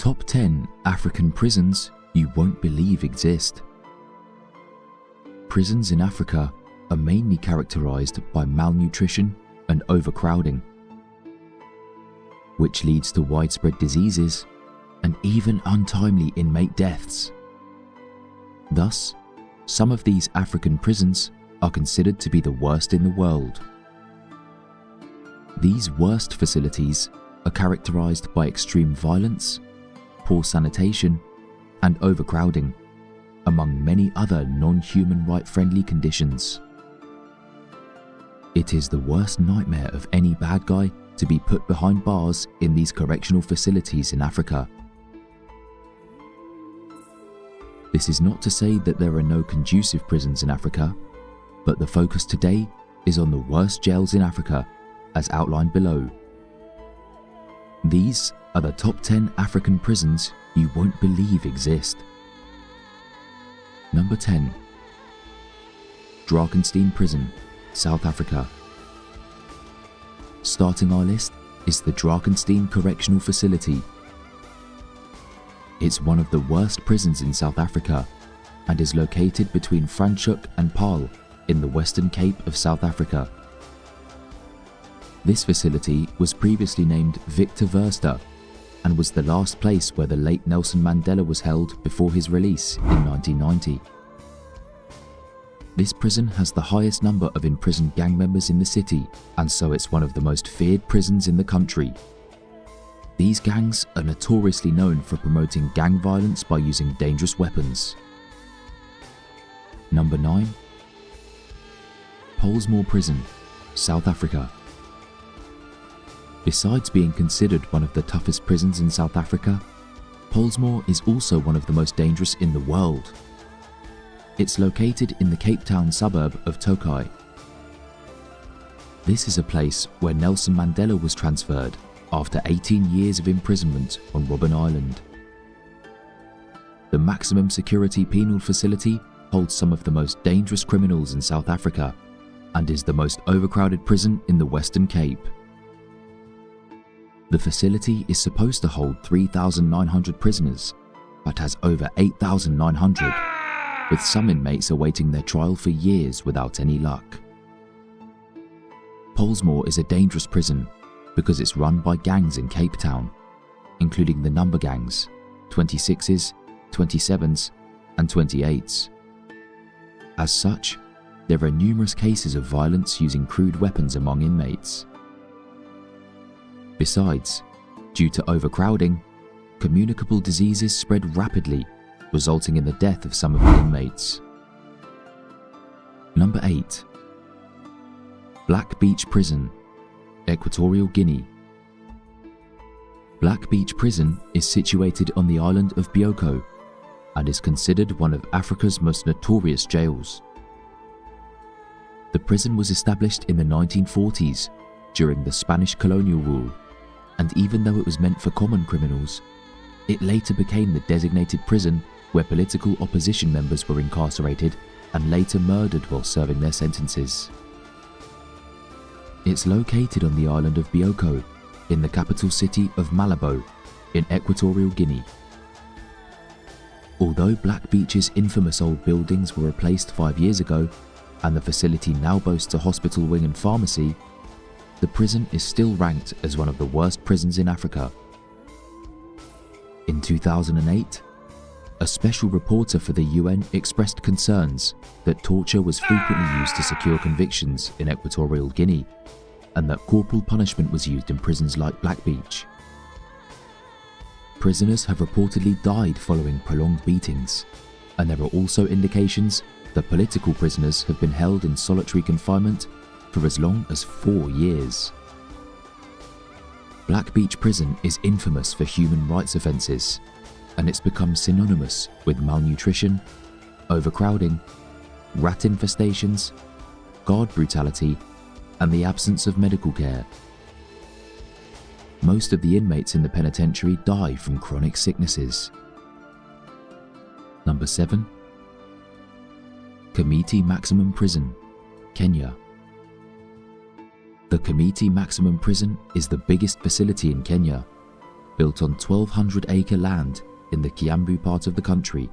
Top 10 African prisons you won't believe exist. Prisons in Africa are mainly characterized by malnutrition and overcrowding, which leads to widespread diseases and even untimely inmate deaths. Thus, some of these African prisons are considered to be the worst in the world. These worst facilities are characterized by extreme violence, poor sanitation, and overcrowding, among many other non-human right-friendly conditions. It is the worst nightmare of any bad guy to be put behind bars in these correctional facilities in Africa. This is not to say that there are no conducive prisons in Africa, but the focus today is on the worst jails in Africa, as outlined below. These are the top 10 African prisons you won't believe exist. Number 10. Dragonstone Prison, South Africa. Starting our list is the Dragonstone Correctional Facility. It's one of the worst prisons in South Africa and is located between Franschhoek and Paarl in the Western Cape of South Africa. This facility was previously named Victor Vesta and was the last place where the late Nelson Mandela was held before his release in 1990. This prison has the highest number of imprisoned gang members in the city, and so it's one of the most feared prisons in the country. These gangs are notoriously known for promoting gang violence by using dangerous weapons. Number 9. Pollsmoor Prison, South Africa. Besides being considered one of the toughest prisons in South Africa, Pollsmoor is also one of the most dangerous in the world. It's located in the Cape Town suburb of Tokai. This is a place where Nelson Mandela was transferred after 18 years of imprisonment on Robben Island. The maximum security penal facility holds some of the most dangerous criminals in South Africa and is the most overcrowded prison in the Western Cape. The facility is supposed to hold 3,900 prisoners, but has over 8,900, with some inmates awaiting their trial for years without any luck. Pollsmoor is a dangerous prison because it's run by gangs in Cape Town, including the number gangs, 26s, 27s, and 28s. As such, there are numerous cases of violence using crude weapons among inmates. Besides, due to overcrowding, communicable diseases spread rapidly, resulting in the death of some of the inmates. Number 8. Black Beach Prison, Equatorial Guinea. Black Beach Prison is situated on the island of Bioko and is considered one of Africa's most notorious jails. The prison was established in the 1940s during the Spanish colonial rule, and even though it was meant for common criminals, it later became the designated prison where political opposition members were incarcerated and later murdered while serving their sentences. It's located on the island of Bioko, in the capital city of Malabo, in Equatorial Guinea. Although Black Beach's infamous old buildings were replaced 5 years ago, and the facility now boasts a hospital wing and pharmacy, the prison is still ranked as one of the worst prisons in Africa. In 2008, a special reporter for the UN expressed concerns that torture was frequently used to secure convictions in Equatorial Guinea, and that corporal punishment was used in prisons like Black Beach. Prisoners have reportedly died following prolonged beatings, and there are also indications that political prisoners have been held in solitary confinement for as long as 4 years. Black Beach Prison is infamous for human rights offences, and it's become synonymous with malnutrition, overcrowding, rat infestations, guard brutality, and the absence of medical care. Most of the inmates in the penitentiary die from chronic sicknesses. Number 7. Kamiti Maximum Prison, Kenya. The Kamiti Maximum Prison is the biggest facility in Kenya. built on 1,200-acre land in the Kiambu part of the country.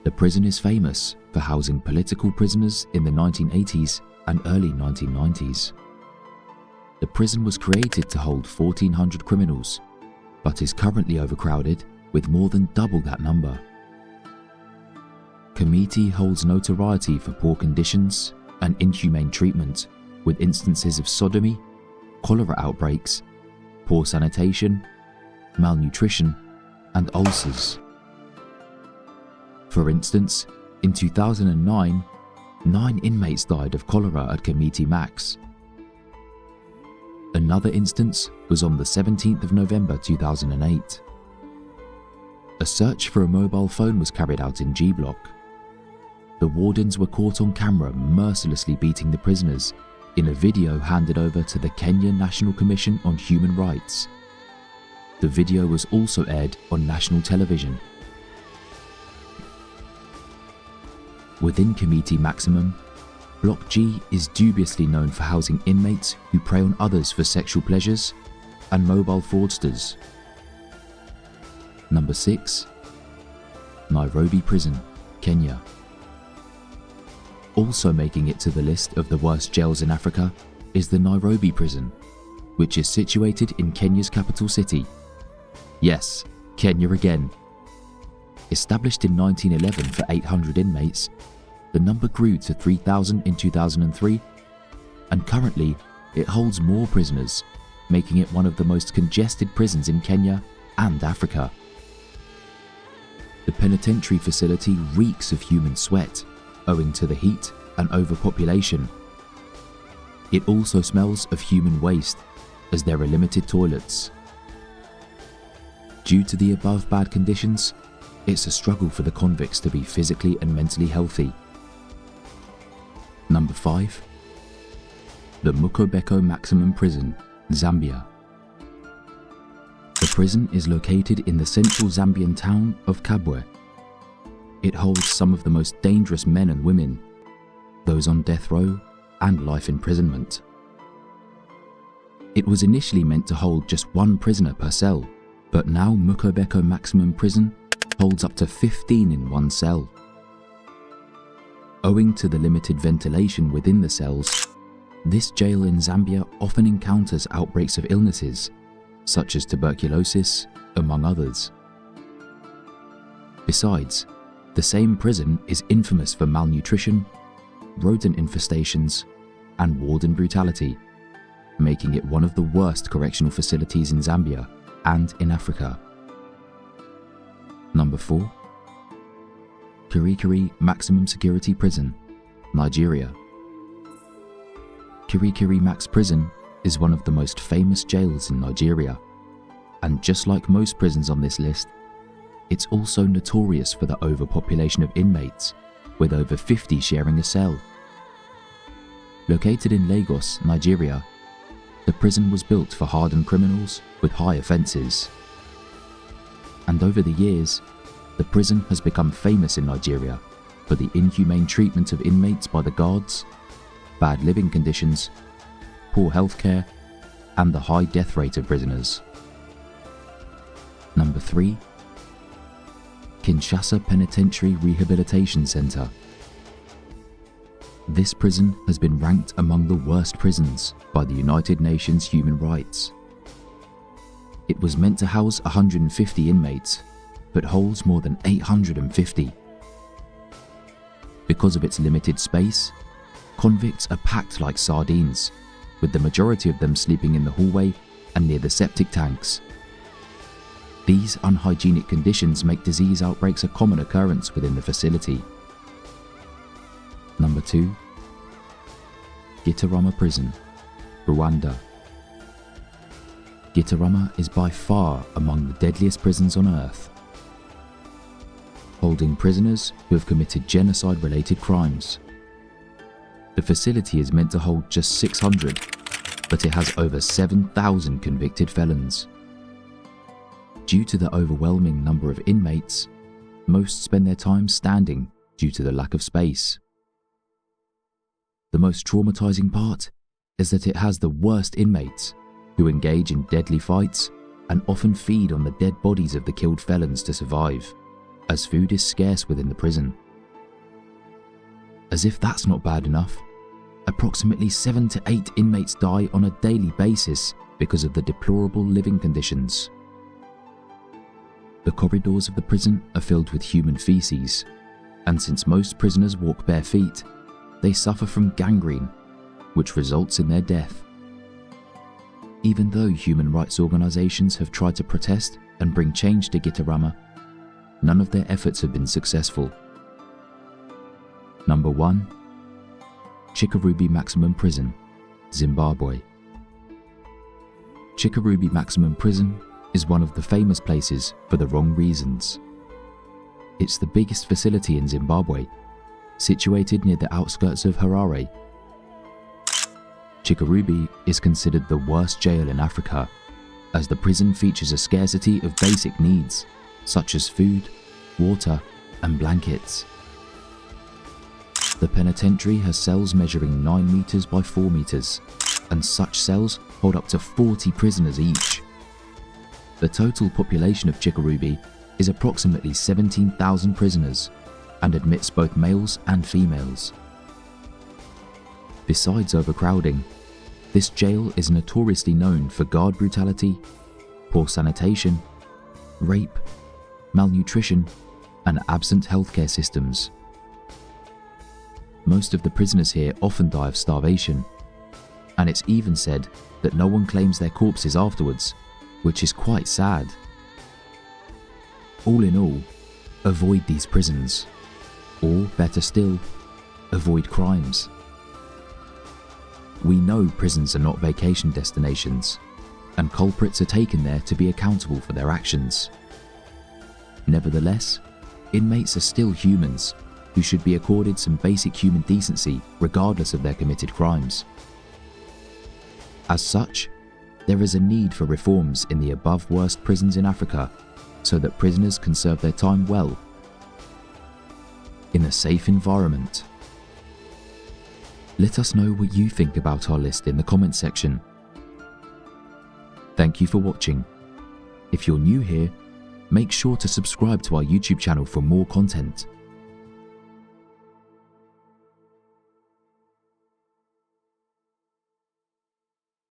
The prison is famous for housing political prisoners in the 1980s and early 1990s. The prison was created to hold 1,400 criminals, but is currently overcrowded with more than double that number. Committee holds notoriety for poor conditions and inhumane treatment, with instances of sodomy, cholera outbreaks, poor sanitation, malnutrition, and ulcers. For instance, in 2009, 9 inmates died of cholera at Committee Max. Another instance was on the 17th of November 2008. A search for a mobile phone was carried out in G Block. The wardens were caught on camera mercilessly beating the prisoners in a video handed over to the Kenya National Commission on Human Rights. The video was also aired on national television. Within Committee Maximum, Block G is dubiously known for housing inmates who prey on others for sexual pleasures and mobile fraudsters. Number 6. Nairobi Prison, Kenya. Also making it to the list of the worst jails in Africa is the Nairobi Prison, which is situated in Kenya's capital city. Yes, Kenya again. Established in 1911 for 800 inmates, the number grew to 3,000 in 2003, and currently it holds more prisoners, making it one of the most congested prisons in Kenya and Africa. The penitentiary facility reeks of human sweat, owing to the heat and overpopulation. It also smells of human waste, as there are limited toilets. Due to the above bad conditions, it's a struggle for the convicts to be physically and mentally healthy. Number 5. The Mukobeko Maximum Prison, Zambia. The prison is located in the central Zambian town of Kabwe. It holds some of the most dangerous men and women, those on death row and life imprisonment. It was initially meant to hold just 1 prisoner per cell, but now Mukobeko Maximum Prison holds up to 15 in one cell. Owing to the limited ventilation within the cells, this jail in Zambia often encounters outbreaks of illnesses, such as tuberculosis, among others. Besides, the same prison is infamous for malnutrition, rodent infestations, and warden brutality, making it one of the worst correctional facilities in Zambia and in Africa. Number 4. Kirikiri Maximum Security Prison, Nigeria. Kirikiri Max Prison is one of the most famous jails in Nigeria, and just like most prisons on this list, it's also notorious for the overpopulation of inmates, with over 50 sharing a cell. Located in Lagos, Nigeria, the prison was built for hardened criminals with high offences. And over the years, the prison has become famous in Nigeria for the inhumane treatment of inmates by the guards, bad living conditions, poor healthcare, and the high death rate of prisoners. Number 3. Kinshasa Penitentiary Rehabilitation Center. This prison has been ranked among the worst prisons by the United Nations Human Rights. It was meant to house 150 inmates, but holds more than 850. Because of its limited space, convicts are packed like sardines, with the majority of them sleeping in the hallway and near the septic tanks. These unhygienic conditions make disease outbreaks a common occurrence within the facility. Number 2. Gitarama Prison, Rwanda. Gitarama is by far among the deadliest prisons on earth, holding prisoners who have committed genocide-related crimes. The facility is meant to hold just 600, but it has over 7,000 convicted felons. Due to the overwhelming number of inmates, most spend their time standing due to the lack of space. The most traumatizing part is that it has the worst inmates, who engage in deadly fights and often feed on the dead bodies of the killed felons to survive, as food is scarce within the prison. As if that's not bad enough, approximately 7 to 8 inmates die on a daily basis because of the deplorable living conditions. The corridors of the prison are filled with human feces, and since most prisoners walk bare feet, they suffer from gangrene, which results in their death. Even though human rights organisations have tried to protest and bring change to Gitarama, none of their efforts have been successful. Number 1. Chikurubi Maximum Prison, Zimbabwe. Chikurubi Maximum Prison is one of the famous places for the wrong reasons. It's the biggest facility in Zimbabwe, situated near the outskirts of Harare. Chikurubi is considered the worst jail in Africa, as the prison features a scarcity of basic needs, such as food, water, and blankets. The penitentiary has cells measuring 9 meters by 4 meters, and such cells hold up to 40 prisoners each. The total population of Chikurubi is approximately 17,000 prisoners and admits both males and females. Besides overcrowding, this jail is notoriously known for guard brutality, poor sanitation, rape, malnutrition, and absent healthcare systems. Most of the prisoners here often die of starvation, and it's even said that no one claims their corpses afterwards, which is quite sad. All in all, avoid these prisons, or better still, avoid crimes. We know prisons are not vacation destinations, and culprits are taken there to be accountable for their actions. Nevertheless, inmates are still humans who should be accorded some basic human decency regardless of their committed crimes. As such, there is a need for reforms in the above worst prisons in Africa so that prisoners can serve their time well, in a safe environment. Let us know what you think about our list in the comments section. Thank you for watching. If you're new here, make sure to subscribe to our YouTube channel for more content.